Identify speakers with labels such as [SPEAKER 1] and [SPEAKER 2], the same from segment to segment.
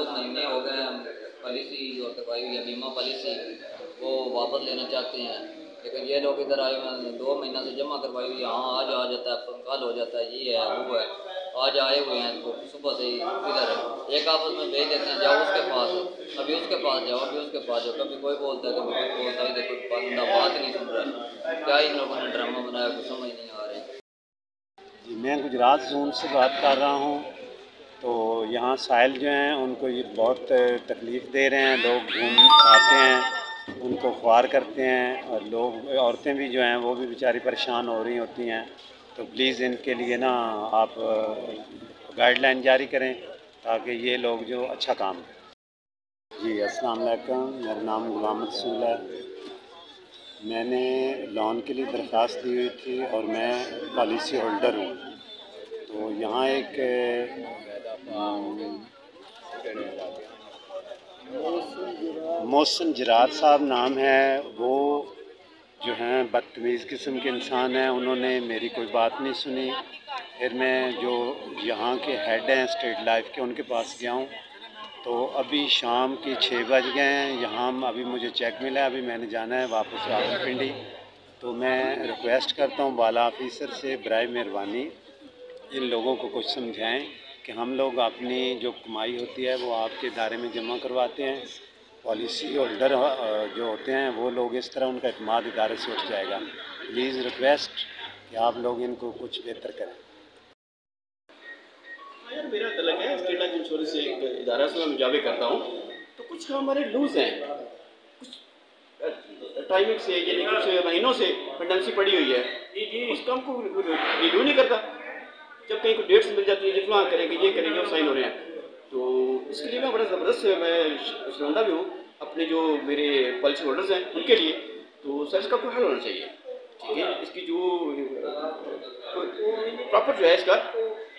[SPEAKER 1] महीने हो गए हम पॉलिसी जो करवाई हुई है बीमा पॉलिसी वो वापस लेना चाहते हैं, लेकिन ये लोग इधर आए हुए 2 महीना से जमा करवाई हुई है। हाँ आज आ जाता है, कल हो जाता है, ये है वो है। आज आए हुए हैं तो सुबह से इधर एक आपस में भेज देते हैं, जाओ उसके पास, अभी उसके पास जाओ, अभी उसके पास जाओ। कभी कोई बोलता है, कभी कोई बोलता है, इधर कोई बंदा बात नहीं सुन रहा है। क्या इन लोगों ने ड्रामा बनाया कुछ समझ नहीं आ रहा है।
[SPEAKER 2] जी मैं गुजरात जोन से बात कर रहा हूँ। तो यहाँ साहिल जो हैं उनको ये बहुत तकलीफ़ दे रहे हैं। लोग घूम आते हैं, उनको ख्वार करते हैं, और लोग औरतें भी जो हैं वो भी बेचारी परेशान हो रही होती हैं। तो प्लीज़ इनके लिए ना आप गाइडलाइन जारी करें ताकि ये लोग जो अच्छा काम करें। जी अस्सलाम वालेकुम, मेरा नाम गुलाम रसूल है। मैंने लोन के लिए दरख्वास्त दी हुई थी और मैं पॉलिसी होल्डर हूँ। तो यहाँ एक मोहसिन जरार साहब नाम है, वो जो हैं बदतमीज़ किस्म के इंसान हैं। उन्होंने मेरी कोई बात नहीं सुनी। फिर मैं जो यहाँ के हेड हैं स्टेट लाइफ के, उनके पास गया हूँ। तो अभी शाम के 6 बज गए हैं। यहाँ अभी मुझे चेक मिला है, अभी मैंने जाना है वापस रावलपिंडी। तो मैं रिक्वेस्ट करता हूँ बाला ऑफिसर से, बराए मेहरबानी इन लोगों को कुछ समझाएं कि हम लोग अपनी जो कमाई होती है वो आपके इदारे में जमा करवाते हैं। पॉलिसी होल्डर जो होते हैं वो लोग इस तरह उनका एतमाद इदारे से उठ जाएगा। प्लीज़ रिक्वेस्ट कि आप लोग इनको कुछ बेहतर करें।
[SPEAKER 3] यार मेरा तलक है स्टेट लाइफ इंश्योरेंस से एक इदारा से मैं जावे करता हूँ। तो कुछ हमारे लूज हैं, कुछ टाइमिंग से यानी कुछ महीनों से पेंडेंसी पड़ी हुई है, उस काम को रिन्यू नहीं करता। जब कहीं को डेट्स मिल जाती है, जितना करेंगे ये करेंगे वो साइन हो रहे हैं। तो इसके लिए मैं बड़ा ज़बरदस्त मैं शर्मिंदा भी हूँ अपने जो मेरे पॉलिसी होल्डर्स हैं उनके लिए। तो सर इसका कोई हल होना चाहिए, ठीक है। इसकी जो प्रॉपर जो है इसका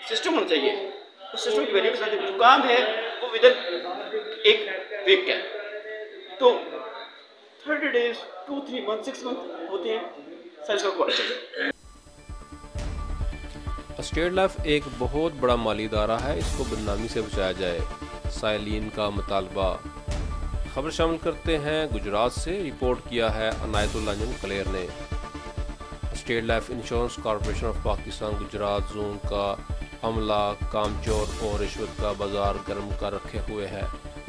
[SPEAKER 3] सिस्टम होना चाहिए। उस सिस्टम की वैल्यू के साथ जो काम है वो विदिन एक वीक का, तो 30 डेज 2-3 मंथ 6 मंथ होते हैं। सर इसका कोई हल चाहिए।
[SPEAKER 4] स्टेट लाइफ एक बहुत बड़ा माली इदारा है, इसको बदनामी से बचाया जाए, साइलिन का मुतालबा। खबर शामिल करते हैं गुजरात से। रिपोर्ट किया है अनायतुल्लाह कलेर ने। State life insurance corporation of Pakistan Gujarat zone का अमला कामचोर और रिश्वत का बाजार गर्म कर रखे हुए है।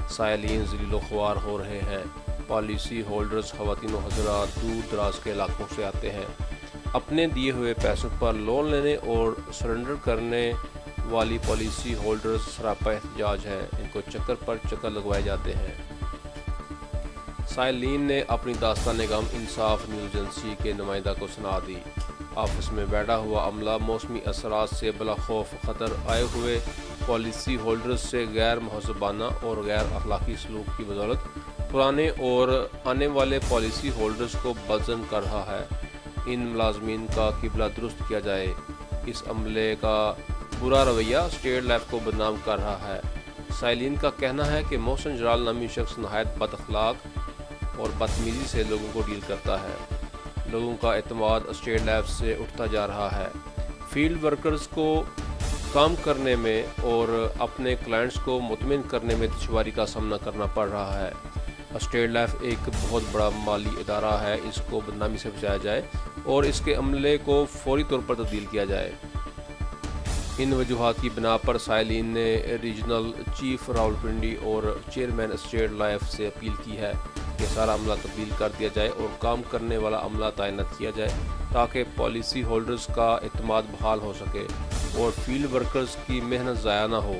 [SPEAKER 4] साइलिन ज़लीलो ख्वार हो रहे हैं। पॉलिसी होल्डर्स ख़वातीन हज़रात दूर दराज के इलाकों से आते हैं। अपने दिए हुए पैसों पर लोन लेने और सरेंडर करने वाली पॉलिसी होल्डर्स सरापा एहतजाज है। इनको चक्कर पर चक्कर लगवाए जाते हैं। साइलिन ने अपनी दास्तान गम इंसाफ न्यूज़ एजेंसी के नुमाइंदा को सुना दी। ऑफिस में बैठा हुआ अमला मौसमी असरात से बला खौफ ख़तर आए हुए पॉलिसी होल्डर्स से गैर महज़बाना और गैर अखलाकी सलूक की बदौलत पुराने और आने वाले पॉलिसी होल्डर्स को बदज़न कर रहा है। इन मुलाजमीन का किबला दुरुस्त किया जाए। इस अमले का बुरा रवैया स्टेट लाइफ को बदनाम कर रहा है। साइलिन का कहना है कि मोहसिन जरार नामी शख्स नहायत बदअखलाक और बदतमीज़ी से लोगों को डील करता है। लोगों का एतमाद स्टेट लाइफ से उठता जा रहा है। फील्ड वर्कर्स को काम करने में और अपने क्लाइंट्स को मुतमिन करने में दुश्वारी का सामना करना पड़ रहा है। स्टेट लाइफ एक बहुत बड़ा माली इदारा है, इसको बदनामी से बचाया जाए और इसके अमले को फौरी तौर पर तब्दील किया जाए। इन वजूहात की बिना पर साइलिन ने रीजनल चीफ रावलपिंडी और चेयरमैन स्टेट लाइफ से अपील की है कि सारा अमला तब्दील कर दिया जाए और काम करने वाला अमला तैनात किया जाए ताकि पॉलिसी होल्डर्स का एतमाद बहाल हो सके और फील्ड वर्कर्स की मेहनत ज़ाया ना हो।